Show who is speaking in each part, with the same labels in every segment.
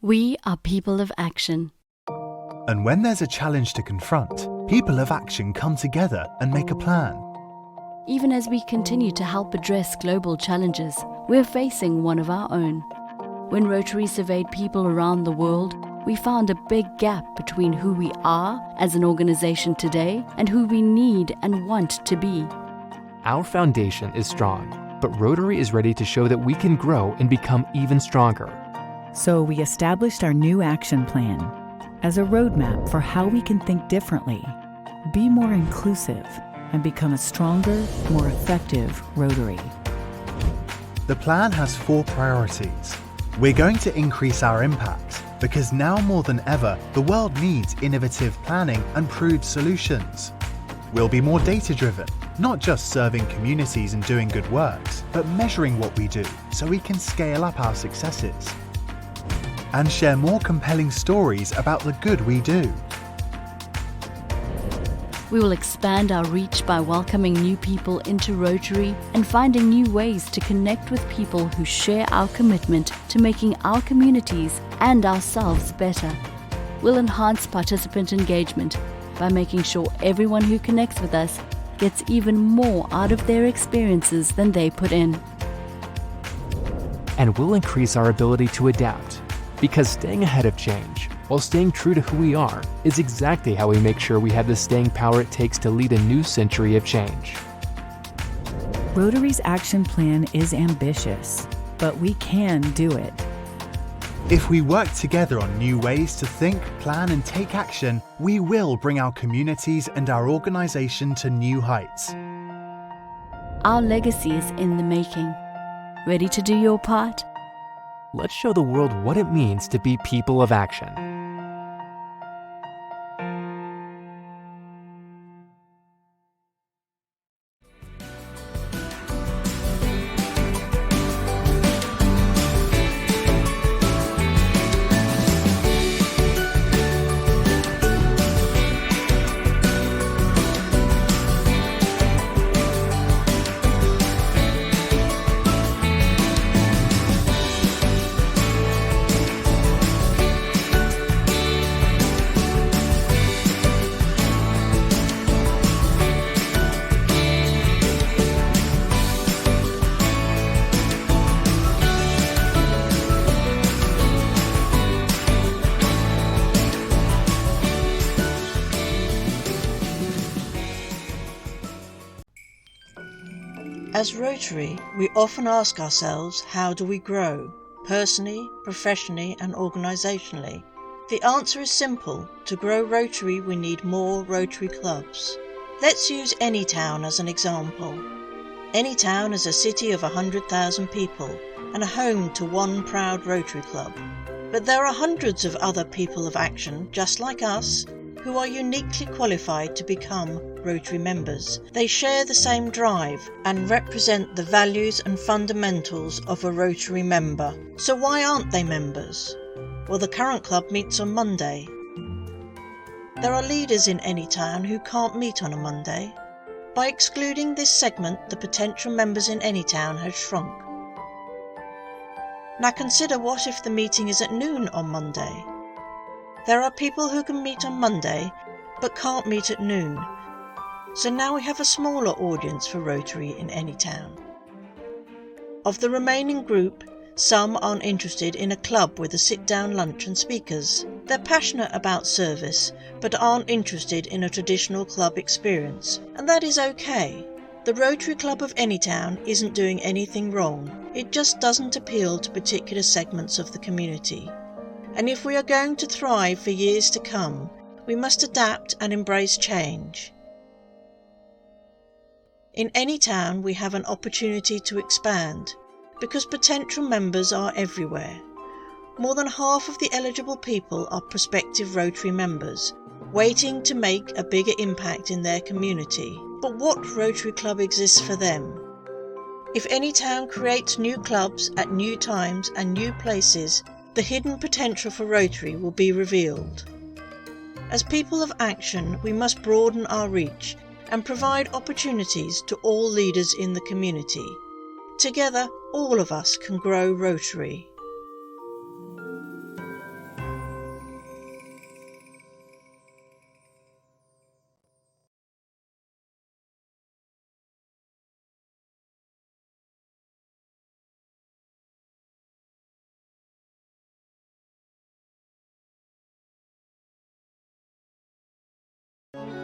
Speaker 1: We are people of action.
Speaker 2: And when there's a challenge to confront, people of action come together and make a plan.
Speaker 1: Even as we continue to help address global challenges, we're facing one of our own. When Rotary surveyed people around the world, we found a big gap between who we are as an organization today and who we need and want to be.
Speaker 3: Our foundation is strong, but Rotary is ready to show that we can grow and become even stronger.
Speaker 4: So we established our new action plan as a roadmap for how we can think differently, be more inclusive, and become a stronger, more effective Rotary.
Speaker 2: The plan has 4 priorities. We're going to increase our impact because now more than ever, the world needs innovative planning and proved solutions. We'll be more data-driven, not just serving communities and doing good works, but measuring what we do so we can scale up our successes. And share more compelling stories about the good we do.
Speaker 1: We will expand our reach by welcoming new people into Rotary and finding new ways to connect with people who share our commitment to making our communities and ourselves better. We'll enhance participant engagement by making sure everyone who connects with us gets even more out of their experiences than they put in.
Speaker 3: And we'll increase our ability to adapt, because staying ahead of change while staying true to who we are is exactly how we make sure we have the staying power it takes to lead a new century of change.
Speaker 4: Rotary's action plan is ambitious, but we can do it.
Speaker 2: If we work together on new ways to think, plan, and take action, we will bring our communities and our organization to new heights.
Speaker 1: Our legacy is in the making. Ready to do your part?
Speaker 3: Let's show the world what it means to be people of action.
Speaker 5: As Rotary, we often ask ourselves, how do we grow, personally, professionally and organisationally? The answer is simple. To grow Rotary, we need more Rotary clubs. Let's use Anytown as an example. Anytown is a city of 100,000 people and a home to one proud Rotary club. But there are hundreds of other people of action, just like us, who are uniquely qualified to become Rotary members. They share the same drive and represent the values and fundamentals of a Rotary member. So why aren't they members? Well, the current club meets on Monday. There are leaders in Anytown who can't meet on a Monday. By excluding this segment, the potential members in Anytown has shrunk. Now consider, what if the meeting is at noon on Monday? There are people who can meet on Monday but can't meet at noon. So now we have a smaller audience for Rotary in Anytown. Of the remaining group, some aren't interested in a club with a sit-down lunch and speakers. They're passionate about service but aren't interested in a traditional club experience, and that is okay. The Rotary Club of Anytown isn't doing anything wrong. It just doesn't appeal to particular segments of the community. And if we are going to thrive for years to come, we must adapt and embrace change. In Anytown, we have an opportunity to expand, because potential members are everywhere. More than half of the eligible people are prospective Rotary members, waiting to make a bigger impact in their community. But what Rotary Club exists for them? If Anytown creates new clubs at new times and new places, the hidden potential for Rotary will be revealed. As people of action, we must broaden our reach and provide opportunities to all leaders in the community. Together, all of us can grow Rotary.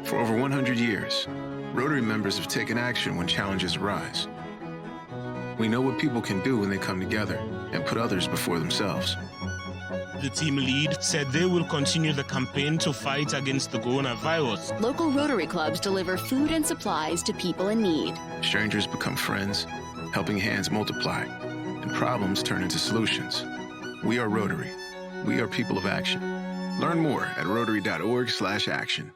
Speaker 6: For over 100 years, Rotary members have taken action when challenges arise. We know what people can do when they come together and put others before themselves.
Speaker 7: The team lead said they will continue the campaign to fight against the coronavirus.
Speaker 8: Local Rotary clubs deliver food and supplies to people in need.
Speaker 6: Strangers become friends, helping hands multiply, and problems turn into solutions. We are Rotary. We are people of action. Learn more at rotary.org/action.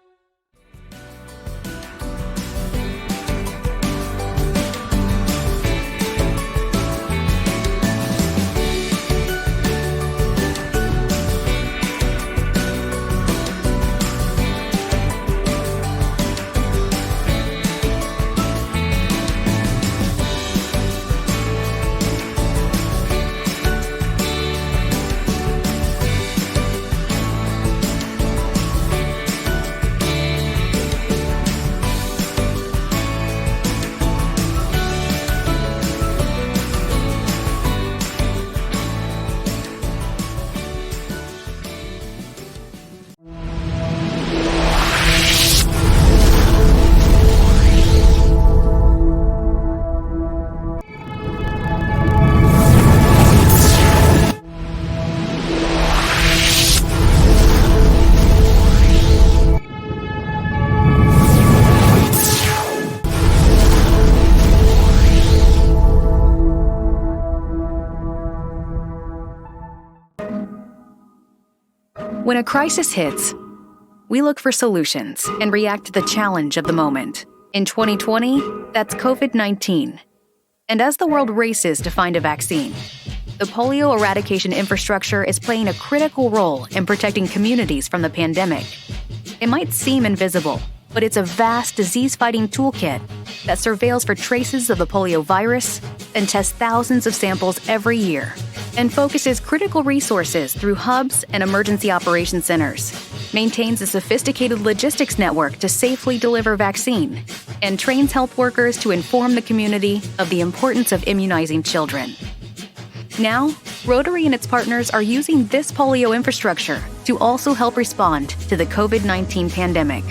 Speaker 9: When a crisis hits, we look for solutions and react to the challenge of the moment. In 2020, that's COVID-19. And as the world races to find a vaccine, the polio eradication infrastructure is playing a critical role in protecting communities from the pandemic. It might seem invisible, but it's a vast disease-fighting toolkit that surveils for traces of the polio virus and tests thousands of samples every year, and focuses critical resources through hubs and emergency operation centers, maintains a sophisticated logistics network to safely deliver vaccine, and trains health workers to inform the community of the importance of immunizing children. Now, Rotary and its partners are using this polio infrastructure to also help respond to the COVID-19 pandemic.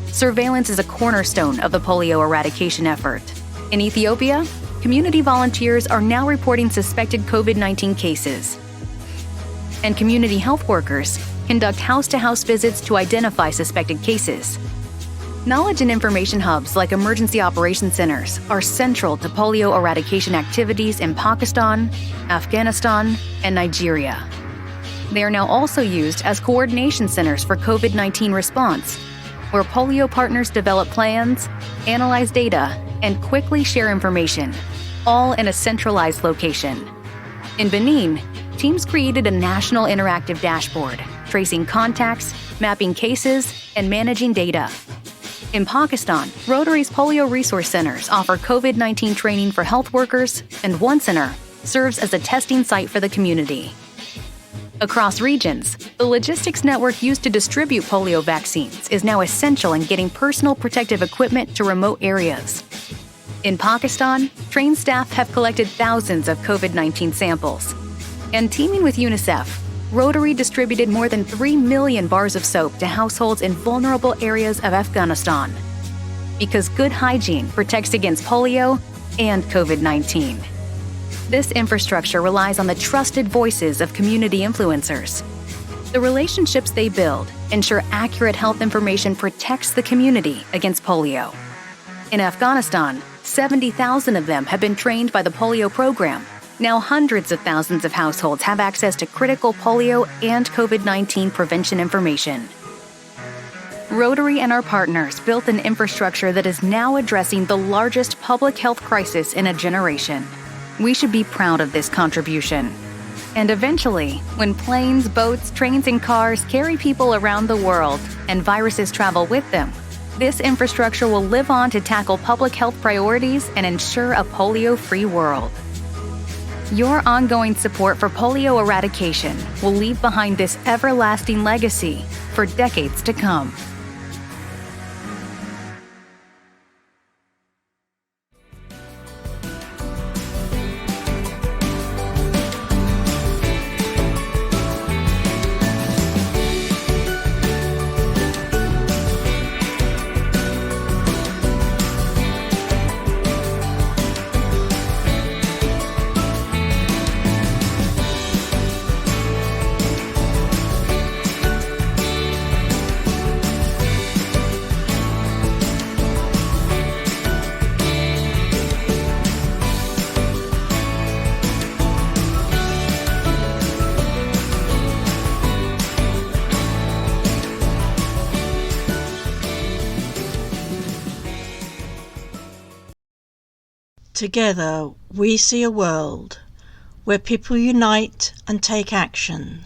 Speaker 9: Surveillance is a cornerstone of the polio eradication effort. In Ethiopia, community volunteers are now reporting suspected COVID-19 cases. And community health workers conduct house-to-house visits to identify suspected cases. Knowledge and information hubs like emergency operation centers are central to polio eradication activities in Pakistan, Afghanistan, and Nigeria. They are now also used as coordination centers for COVID-19 response, where polio partners develop plans, analyze data, and quickly share information, all in a centralized location. In Benin, teams created a national interactive dashboard, tracing contacts, mapping cases, and managing data. In Pakistan, Rotary's polio resource centers offer COVID-19 training for health workers, and one center serves as a testing site for the community. Across regions, the logistics network used to distribute polio vaccines is now essential in getting personal protective equipment to remote areas. In Pakistan, trained staff have collected thousands of COVID-19 samples. And teaming with UNICEF, Rotary distributed more than 3 million bars of soap to households in vulnerable areas of Afghanistan. Because good hygiene protects against polio and COVID-19. This infrastructure relies on the trusted voices of community influencers. The relationships they build ensure accurate health information protects the community against polio. In Afghanistan, 70,000 of them have been trained by the polio program. Now hundreds of thousands of households have access to critical polio and COVID-19 prevention information. Rotary and our partners built an infrastructure that is now addressing the largest public health crisis in a generation. We should be proud of this contribution. And eventually, when planes, boats, trains, and cars carry people around the world and viruses travel with them, this infrastructure will live on to tackle public health priorities and ensure a polio-free world. Your ongoing support for polio eradication will leave behind this everlasting legacy for decades to come.
Speaker 5: Together we see a world where people unite and take action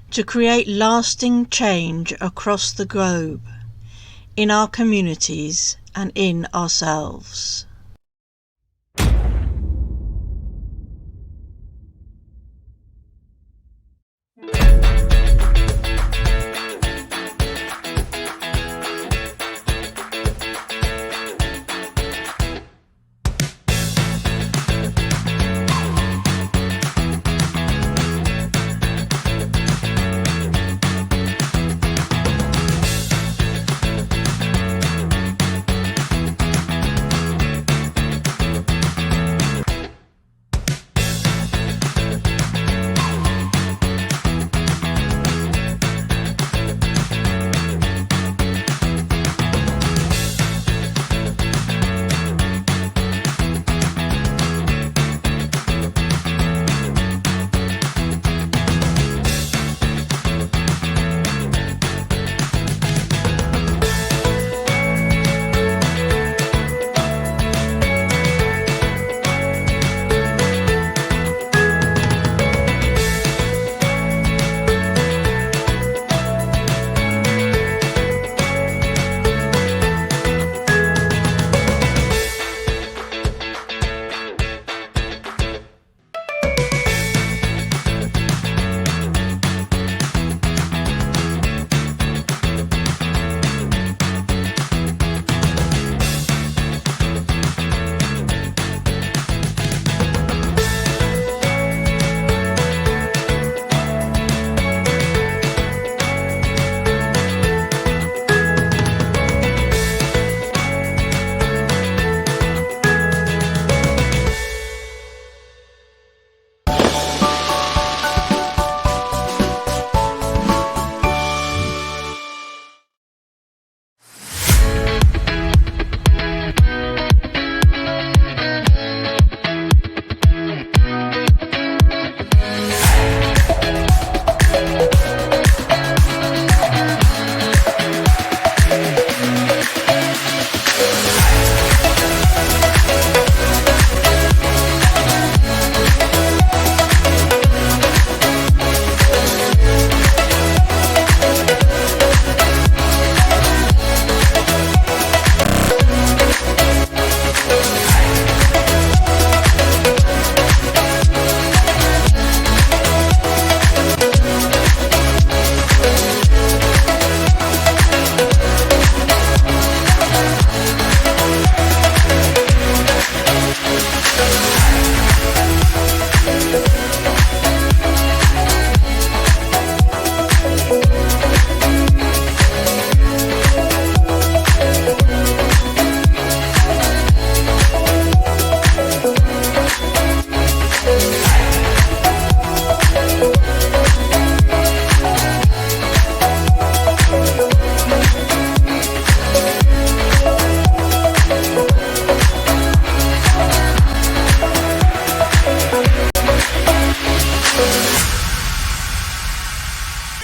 Speaker 5: to create lasting change across the globe, in our communities and in ourselves.